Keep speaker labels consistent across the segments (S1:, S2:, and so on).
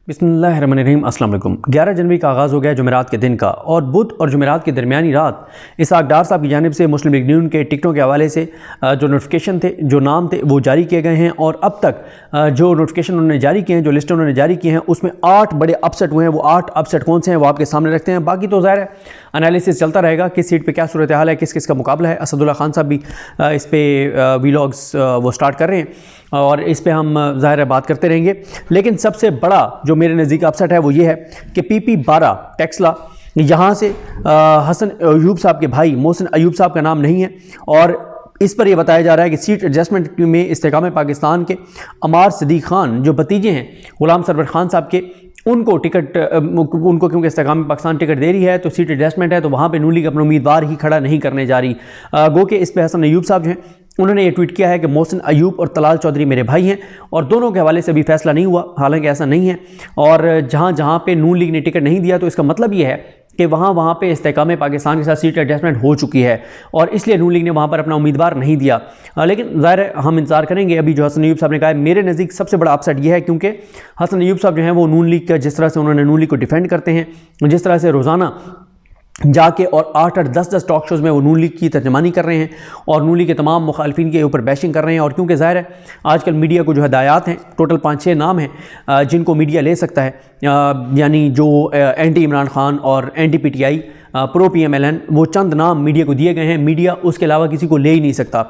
S1: बिस्मिल्लाहिर्रहमानिर्रहीम। अस्सलाम वालेकुम। 11 जनवरी का आगाज़ हो गया जुमेरात के दिन का, और बुध और जुमेरात की दरमियानी रात इसहाक डार साहब की जानिब से मुस्लिम लीग नून के टिकटों के हवाले से जो नोटिफिकेशन थे, जो नाम थे, वो जारी किए गए हैं। और अब तक जो नोटिफिकेशन उन्होंने जारी किए हैं, जो लिस्ट उन्होंने जारी की हैं, उसमें 8 बड़े अपसेट हुए हैं। वो 8 अपसेट कौन से हैं वो आपके सामने रखते हैं। बाकी तो ज़ाहिर है एनालिसिस चलता रहेगा, किस सीट पर क्या सूरत हाल है, किस किस का मुकाबला है। असदुल्ला खान साहब भी इस पर वीलॉग्स वो स्टार्ट कर रहे हैं और इस पर हम ज़ाहिर है बात करते रहेंगे। लेकिन सबसे बड़ा जो मेरे नज़दीक अपसेट है वो ये है कि PP12 टेक्सला, यहाँ से हसन अयूब साहब के भाई मोहसिन अयूब साहब का नाम नहीं है, और इस पर यह बताया जा रहा है कि सीट एडजस्टमेंट में इस्तेकाम पाकिस्तान के अमार सदीक खान जो भतीजे हैं गुलाम सरवर खान साहब के, उनको टिकट उनको क्योंकि इस्तेकाम पाकिस्तान टिकट दे रही है तो सीट एडजस्टमेंट है, तो वहाँ पे नून लीग अपना उम्मीदवार ही खड़ा नहीं करने जा रही। गो कि इस पर हसन अयूब साहब जो हैं उन्होंने ये ट्वीट किया है कि मोहसिन अयूब और तलाल चौधरी मेरे भाई हैं और दोनों के हवाले से अभी फैसला नहीं हुआ। हालांकि ऐसा नहीं है, और जहाँ जहाँ पे नून लीग ने टिकट नहीं दिया तो इसका मतलब ये है कि वहाँ पे इस्तेकाम पाकिस्तान के साथ सीट एडजस्टमेंट हो चुकी है, और इसलिए नून लीग ने वहाँ पर अपना उम्मीदवार नहीं दिया। लेकिन ज़ाहिर है हम इंतजार करेंगे। अभी जो हसन अयूब साहब ने कहा है, मेरे नज़दीक सबसे बड़ा अपसेट ये है क्योंकि हसन अयूब साहब जो हैं वो नून लीग का जिस तरह से उन्होंने नून लीग को डिफेंड करते हैं, जिस तरह से रोज़ाना जाके और 8-8 10-10 टॉक शोज़ में वो नून लीग की तर्जमानी कर रहे हैं और नून लीग के तमाम मुखालफिन के ऊपर बैशिंग कर रहे हैं। और क्योंकि ज़ाहिर है आजकल मीडिया को जो हदायत हैं, टोटल 5-6 नाम हैं जिनको मीडिया ले सकता है, यानी जो एंटी इमरान खान और एंटी PTI प्रो PMLN, वो चंद नाम मीडिया को दिए गए हैं। मीडिया उसके अलावा किसी को ले ही नहीं सकता।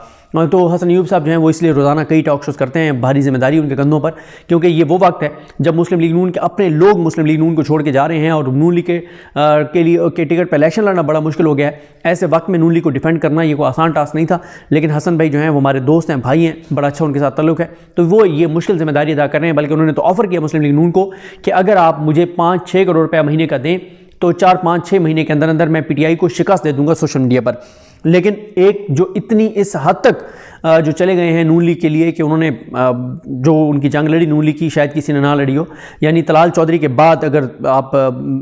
S1: तो हसन अयूब साहब जो हैं वो इसलिए रोज़ाना कई टॉक शोज़ करते हैं, भारी जिम्मेदारी उनके कंधों पर, क्योंकि ये वो वक्त है जब मुस्लिम लीग नून के अपने लोग मुस्लिम लीग नून को छोड़ के जा रहे हैं और नून लीग के लिए टिकट पर इलेक्शन लड़ना बड़ा मुश्किल हो गया है। ऐसे वक्त में नून लीग को डिफेंड करना ये कोई आसान टास्क नहीं था, लेकिन हसन भाई जो हैं वो हमारे दोस्त हैं, भाई हैं, बड़ा अच्छा उनके साथ ताल्लुक़ है, तो वो ये मुश्किल जिम्मेदारी अदा कर रहे हैं। बल्कि उन्होंने तो ऑफ़र किया मुस्लिम लीग नून को कि अगर आप मुझे 5-6 करोड़ रुपया महीने का दें तो 4-5-6 महीने के अंदर अंदर मैं PTI को शिकस्त दे दूंगा सोशल मीडिया पर। लेकिन एक जो इतनी इस हद तक जो चले गए हैं नून लीग के लिए कि उन्होंने जो उनकी जंग लड़ी नून लीग की, शायद किसी ने ना लड़ी हो, यानी तलाल चौधरी के बाद अगर आप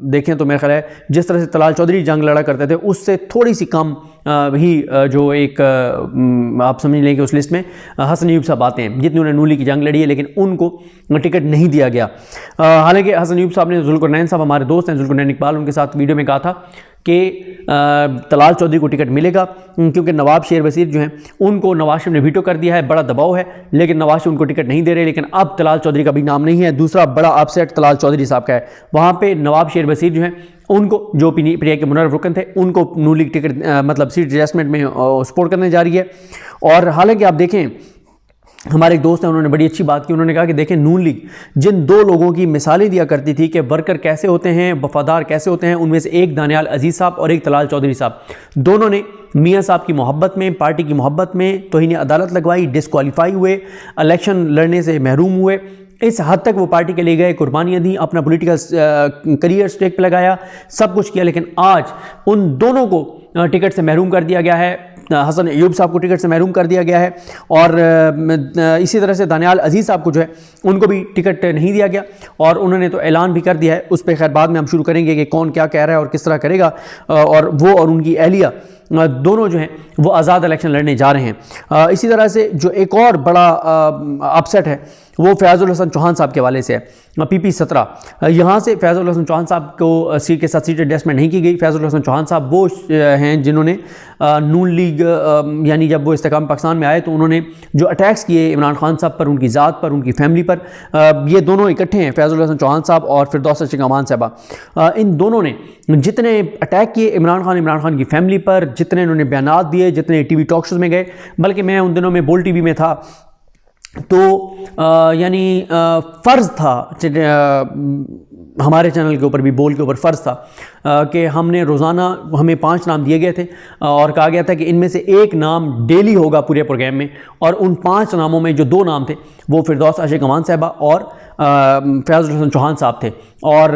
S1: देखें तो मेरा ख्याल है जिस तरह से तलाल चौधरी जंग लड़ा करते थे उससे थोड़ी सी कम ही जो एक आप समझ लें कि उस लिस्ट में हसन अयूब साहब आते हैं जितनी उन्होंने नून लीग की जंग लड़ी है, लेकिन उनको टिकट नहीं दिया गया। हालांकि हसन अयूब साहब ने जुल्कुरनैन साहब हमारे दोस्त हैं, जुल्कुरनैन इकबाल, उनके साथ वीडियो में कहा था कि तलाल चौधरी को टिकट मिलेगा क्योंकि नवाब शेर वसीर जो हैं उनको नवाज शरीफ ने वीटो कर दिया है, बड़ा दबाव है, लेकिन नवाज शरीफ उनको टिकट नहीं दे रहे। लेकिन अब तलाल चौधरी का भी नाम नहीं है। दूसरा बड़ा अपसेट तलाल चौधरी साहब का है, वहाँ पे नवाब शेर वसीर जो हैं उनको, जो PTI के मुनर्रफ रुकन थे, उनको नून लीग टिकट मतलब सीट एडजस्टमेंट में सपोर्ट करने जा रही है। और हालांकि आप देखें हमारे एक दोस्त हैं, उन्होंने बड़ी अच्छी बात की। उन्होंने कहा कि देखें नून लीग जिन 2 लोगों की मिसालें दिया करती थी कि वर्कर कैसे होते हैं, वफादार कैसे होते हैं, उनमें से एक दानियाल अजीज़ साहब और एक तलाल चौधरी साहब, दोनों ने मियाँ साहब की मोहब्बत में, पार्टी की मोहब्बत में तौहीन अदालत लगवाई, डिस्क्वालीफाई हुए, इलेक्शन लड़ने से महरूम हुए। इस हद तक वो पार्टी के लिए गए, कुर्बानियाँ दी, अपना पॉलिटिकल करियर स्टेक पे लगाया, सब कुछ किया, लेकिन आज उन दोनों को टिकट से महरूम कर दिया गया है। हसन अयूब साहब को टिकट से महरूम कर दिया गया है, और इसी तरह से दानियाल अजीज़ साहब को जो है उनको भी टिकट नहीं दिया गया, और उन्होंने तो ऐलान भी कर दिया है। उस पर खैर बाद में हम शुरू करेंगे कि कौन क्या कह रहा है और किस तरह करेगा, और वो और उनकी एहलिया दोनों जो हैं वो आज़ाद इलेक्शन लड़ने जा रहे हैं। इसी तरह से जो एक और बड़ा अपसेट है वो फैज़ुल हसन चौहान साहब के हवाले से है, PP17। यहाँ से फैज़ुल हसन चौहान साहब को सीट के साथ सीट एडजस्टमेंट नहीं की गई। फैज़ुल हसन चौहान साहब वो हैं जिन्होंने नून लीग यानी जब वो इस्तेकाम पाकिस्तान में आए तो उन्होंने जो अटैक्स किए इमरान खान साहब पर, उनकी ज़ात पर, उनकी फैमिली पर, ये दोनों इकट्ठे हैं, फैज़ुल हसन चौहान साहब और फिरदौस अशीक अमान साहबा। इन दोनों ने जितने अटैक किए इमरान खान की फैमिली पर, जितने इन्होंने बयानात दिए, जितने TV टॉक शोज़ में गए, बल्कि मैं उन दिनों में बोल TV में था तो यानी फ़र्ज़ था हमारे चैनल के ऊपर भी, बोल के ऊपर फ़र्ज़ था कि हमने रोज़ाना, हमें 5 नाम दिए गए थे और कहा गया था कि इनमें से एक नाम डेली होगा पूरे प्रोग्राम में, और उन 5 नामों में जो 2 नाम थे वो फिरदौस आशिक अमान साहबा और फैज़ुल हसन चौहान साहब थे। और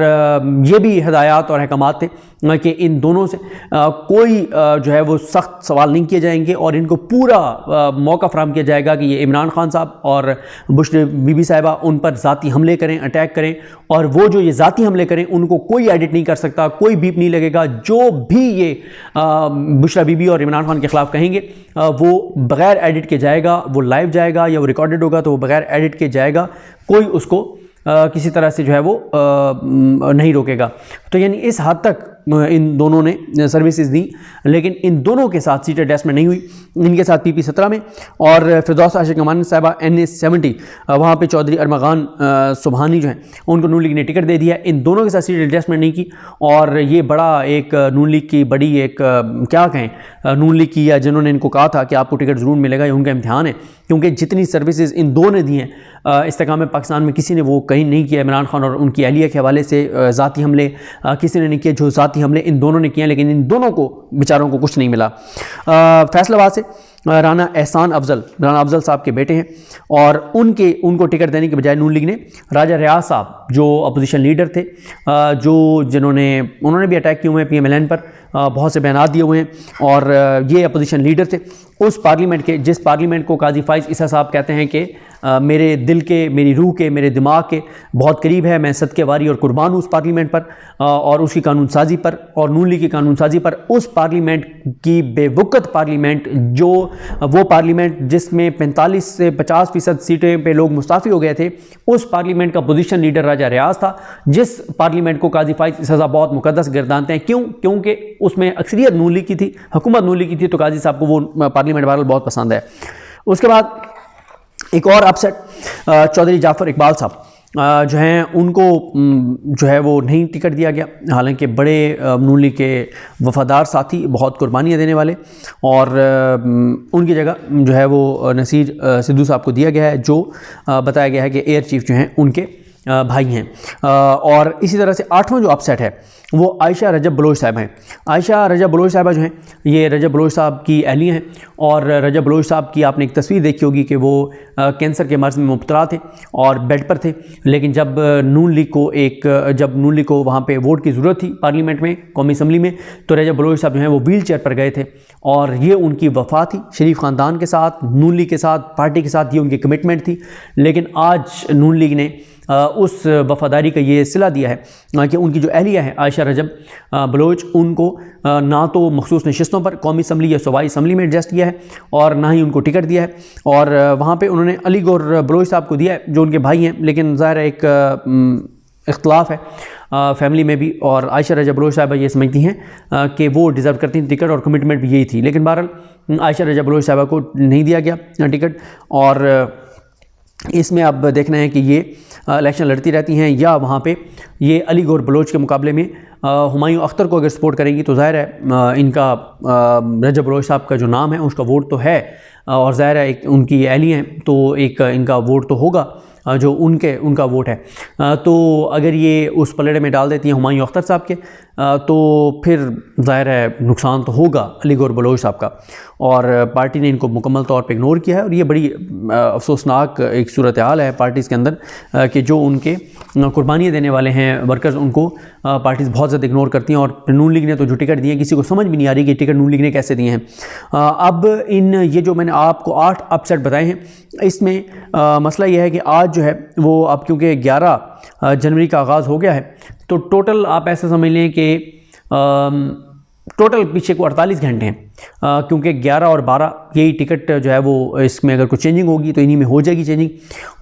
S1: ये भी हदायत और अहकामात थे कि इन दोनों से कोई जो है वो सख्त सवाल नहीं किए जाएंगे, और इनको पूरा मौका फराहम किया जाएगा कि ये इमरान खान साहब और बुश बीबी साहिबा उन पर ज़ाती हमले करें, अटैक करें, और वो जो ये ज़ाती हमले करें उनको कोई एडिट नहीं कर सकता, कोई बीप नहीं लगेगा। जो भी ये बुशरा बीबी और इमरान खान के ख़िलाफ़ कहेंगे वो बग़ैर एडिट के जाएगा, वो लाइव जाएगा या वो रिकॉर्डेड होगा तो वो बग़ैर एडिट के जाएगा, कोई उसको किसी तरह से जो है वो नहीं रोकेगा। तो यानी इस हद तक इन दोनों ने सर्विसेज दी, लेकिन इन दोनों के साथ सीटें टेस्ट में नहीं हुई। इनके साथ PP-17 में और फिरदौस आशिक अमान साहिबा NS-70 वहाँ पे चौधरी अरमगान सुबहानी जो हैं उनको नून लीग ने टिकट दे दिया। इन दोनों के साथ सीट एडजस्टमेंट नहीं की और ये बड़ा एक नून लीग की बड़ी एक क्या कहें नून लीग की, या जिन्होंने इनको कहा था कि आपको टिकट ज़रूर मिलेगा, ये उनका इम्तिहान है, क्योंकि जितनी सर्विसेज इन दो ने दी हैं इस्तेकाम पाकिस्तान में किसी ने वो कहीं नहीं किया। इमरान खान और उनकी अहलिया के हवाले से ज़ाती हमले किसी ने नहीं किए, जो ज़ाती हमले इन दोनों ने किए, लेकिन इन दोनों को बेचारों को कुछ नहीं मिला। फैसलाबाद से राना एहसान अफजल, राना अफजल साहब के बेटे हैं और उनको टिकट देने के बजाय नून लीग ने राजा रियाज साहब जो अपोजिशन लीडर थे, उन्होंने भी अटैक किए हुए हैं PMLN पर, बहुत से बयान दिए हुए हैं और ये अपोजिशन लीडर थे उस पार्लियामेंट के, जिस पार्लियामेंट को काजी फाइज ईसा साहब कहते हैं कि मेरे दिल के, मेरी रूह के, मेरे दिमाग के बहुत करीब है। मैं सदके वारी और कुर्बान हूँ उस पार्लियामेंट पर और उसकी कानून साजी पर और नून लीग की कानून साजी पर। उस पार्लियामेंट की बेवकत पार्लियामेंट, जो वो पार्लियामेंट जिसमें 45 से 50% सीटें पे लोग मुस्ताफ़ी हो गए थे, उस पार्लियामेंट का पोजीशन लीडर राजा रियाज था, जिस पार्लियामेंट को काजी फाइज ईसा साहब बहुत मुकद्दस गिरदानते हैं। क्यों? क्योंकि उसमें अक्सरियत नून लीग की थी, हुकूमत नून लीग की थी, तो काजी साहब को वो पार्लियामेंट बहरहाल बहुत पसंद है। उसके बाद एक और अपसेट, चौधरी जाफ़र इकबाल साहब जो हैं उनको जो है वो नहीं टिकट दिया गया, हालांकि बड़े नून लीग के वफादार साथी, बहुत कुर्बानियाँ देने वाले, और उनकी जगह जो है वो नसीर सिद्धू साहब को दिया गया है, जो बताया गया है कि एयर चीफ जो हैं उनके भाई हैं। और इसी तरह से 8वां जो अपसेट है वो आयशा रजब बलोच साहब हैं। आयशा रजब बलोच साहबा जो हैं, ये रजब बलोच साहब की अहलिया हैं और रजब बलोच साहब की आपने एक तस्वीर देखी होगी कि वो कैंसर के मर्ज़ में मुब्तला थे और बेड पर थे, लेकिन जब नून लीग को वहाँ पे वोट की ज़रूरत थी पार्लियामेंट में, कौमी असम्बली में, तो रजब बलोच साहब जो हैं वो व्हील चेयर पर गए थे और ये उनकी वफ़ा थी शरीफ ख़ानदान के साथ, नून लीग के साथ, पार्टी के साथ, ये उनकी कमिटमेंट थी। लेकिन आज नून लीग ने उस वफ़ादारी का ये सिला दिया है कि उनकी जो अहलिया है आयशा रजब बलोच, उनको ना तो मखसूस नशिस्तों पर कौमी असम्बली या सूबाई असम्बली में एडजस्ट किया है और ना ही उनको टिकट दिया है, और वहाँ पे उन्होंने अली गौर बलोच साहब को दिया है जो उनके भाई हैं, लेकिन ज़ाहिर एक इख्तलाफ है फैमिली में भी, और आयशा रजब बलोच साहब ये समझती हैं कि वो डिज़र्व करती हैं टिकट और कमिटमेंट भी यही थी, लेकिन बहरहाल आयशा रजब बलोच साहब को नहीं दिया गया टिकट। और इसमें अब देखना है कि ये इलेक्शन लड़ती रहती हैं या वहाँ पे ये अली गौर बलोच के मुकाबले में हुमायूं अख्तर को अगर सपोर्ट करेंगी तो ज़ाहिर है इनका रजब बलोच साहब का जो नाम है उसका वोट तो है और ज़ाहिर है एक उनकी अहली हैं तो एक इनका वोट तो होगा जो उनका वोट है। तो अगर ये उस पलड़े में डाल देती हैं हुमायूं अख्तर साहब के तो फिर ज़ाहिर है नुकसान तो होगा अली गौर बलोच साहब का, और पार्टी ने इनको मुकम्मल तौर पे इग्नोर किया है और ये बड़ी अफसोसनाक एक सूरत हाल है पार्टीज़ के अंदर कि जो उनके कुर्बानियाँ देने वाले हैं वर्कर्स, उनको पार्टीज़ बहुत ज़्यादा इग्नोर करती हैं। और नून लीग ने तो जो टिकट दिए किसी को समझ भी नहीं आ रही कि टिकट नून लीग ने कैसे दिए हैं। अब ये जो मैंने आपको 8 अपसेट बताए हैं, इसमें मसला ये है कि आज जो है वो अब क्योंकि 11 जनवरी का आगाज़ हो गया है, तो टोटल आप ऐसा समझ लें कि टोटल पीछे को 48 घंटे हैं, क्योंकि 11 और 12 यही टिकट जो है वो, इसमें अगर कुछ चेंजिंग होगी तो इन्हीं में हो जाएगी चेंजिंग,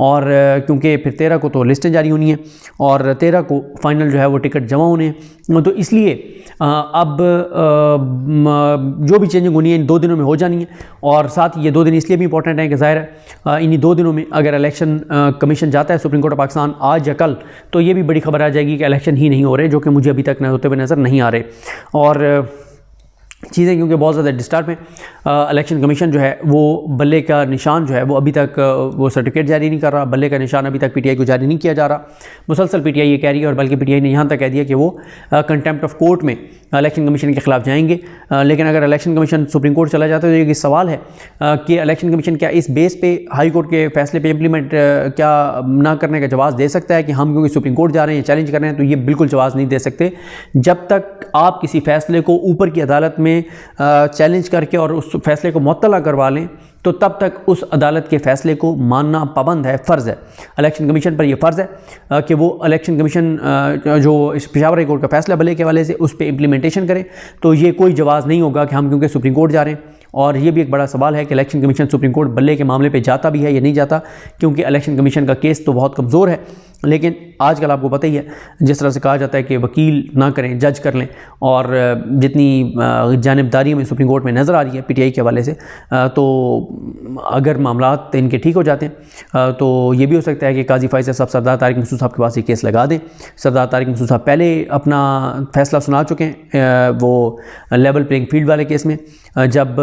S1: और क्योंकि फिर 13 को तो लिस्टें जारी होनी है और 13 को फाइनल जो है वो टिकट जमा होने हैं। तो इसलिए अब जो भी चेंजिंग होनी है इन 2 दिनों में हो जानी है, और साथ ये 2 दिन इसलिए भी इंपॉर्टेंट है कि ज़ाहिर है इन्हीं 2 दिनों में अगर इलेक्शन कमीशन जाता है सुप्रीम कोर्ट ऑफ पाकिस्तान आज या कल, तो ये भी बड़ी खबर आ जाएगी कि इलेक्शन ही नहीं हो रहे, जो कि मुझे अभी तक होते हुए नज़र नहीं आ रहे। और चीज़ें क्योंकि बहुत ज़्यादा डिस्टर्ब हैं, इलेक्शन कमीशन जो है वो बल्ले का निशान जो है वो अभी तक वो सर्टिफिकेट जारी नहीं कर रहा, बल्ले का निशान अभी तक PTI को जारी नहीं किया जा रहा। मुसलसल PTI ये कह रही है, और बल्कि PTI ने यहाँ तक कह दिया कि वो कंटेम्प्ट ऑफ कोर्ट में इलेक्शन कमीशन के ख़िलाफ़ जाएंगे। लेकिन अगर इलेक्शन कमीशन सुप्रीम कोर्ट चला जाता है तो ये सवाल है कि इलेक्शन कमीशन क्या इस बेस पे हाई कोर्ट के फैसले पे इम्प्लीमेंट क्या ना करने का जवाब दे सकता है कि हम क्योंकि सुप्रीम कोर्ट जा रहे हैं चैलेंज कर रहे हैं, तो ये बिल्कुल जवाब नहीं दे सकते। जब तक आप किसी फैसले को ऊपर की अदालत में चैलेंज करके और उस फैसले को मुअत्तला करवा लें, तो तब तक उस अदालत के फ़ैसले को मानना पाबंद है, फ़र्ज़ है। इलेक्शन कमीशन पर यह फ़र्ज़ है कि वो इलेक्शन कमीशन जो इस पेशावर हाई कोर्ट का फ़ैसला भले के हवाले से उस पर इम्प्लीमेंटेशन करे। तो ये कोई जवाज़ नहीं होगा कि हम क्योंकि सुप्रीम कोर्ट जा रहे हैं और ये भी एक बड़ा सवाल है कि इलेक्शन कमीशन सुप्रीम कोर्ट बल्ले के मामले पे जाता भी है या नहीं जाता, क्योंकि इलेक्शन कमीशन का केस तो बहुत कमज़ोर है। लेकिन आजकल आपको पता ही है, जिस तरह से कहा जाता है कि वकील ना करें, जज कर लें, और जितनी जानिबदारी में सुप्रीम कोर्ट में नज़र आ रही है पीटीआई के हवाले से, तो अगर मामलात इनके ठीक हो जाते हैं तो ये भी हो सकता है कि काजी फैसल साहब सरदार तारिक मसूद साहब के पास ये केस लगा दें। सरदार तारिक मसूद साहब पहले अपना फैसला सुना चुके हैं वो लेवल प्लेइंग फील्ड वाले केस में, जब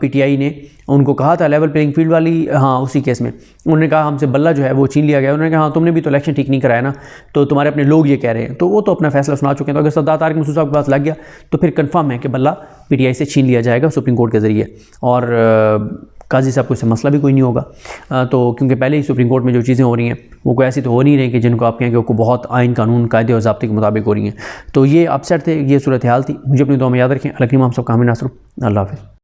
S1: पीटीआई ने उनको कहा था लेवल प्लेइंग फील्ड वाली, हाँ उसी केस में उन्होंने कहा हमसे बल्ला जो है वो छीन लिया गया। उन्होंने कहा हाँ तुमने भी तो इलेक्शन ठीक नहीं कराया ना, तो तुम्हारे अपने लोग ये कह रहे हैं, तो वो तो अपना फैसला सुना चुके हैं। तो अगर सरदार तारिक मसूद साहब के पास लग गया तो फिर कंफर्म है कि बल्ला पीटीआई से छीन लिया जाएगा सुप्रीम कोर्ट के ज़रिए, और काजी साहब को इससे मसला भी कोई नहीं होगा। तो क्योंकि पहले ही सुप्रीम कोर्ट में जो चीज़ें हो रही हैं वो कोई ऐसी तो हो नहीं रही कि जिनको आप कहें कि वो बहुत आइन कानून कायदे और ज़ाब्ते के मुताबिक हो रही हैं। तो ये अपसेट थे, ये सूरत हाल थी। मुझे अपनी दुआ में याद रखें। अलग इमाम साहब का हामी नासर। अल्लाह हाफ़िज़।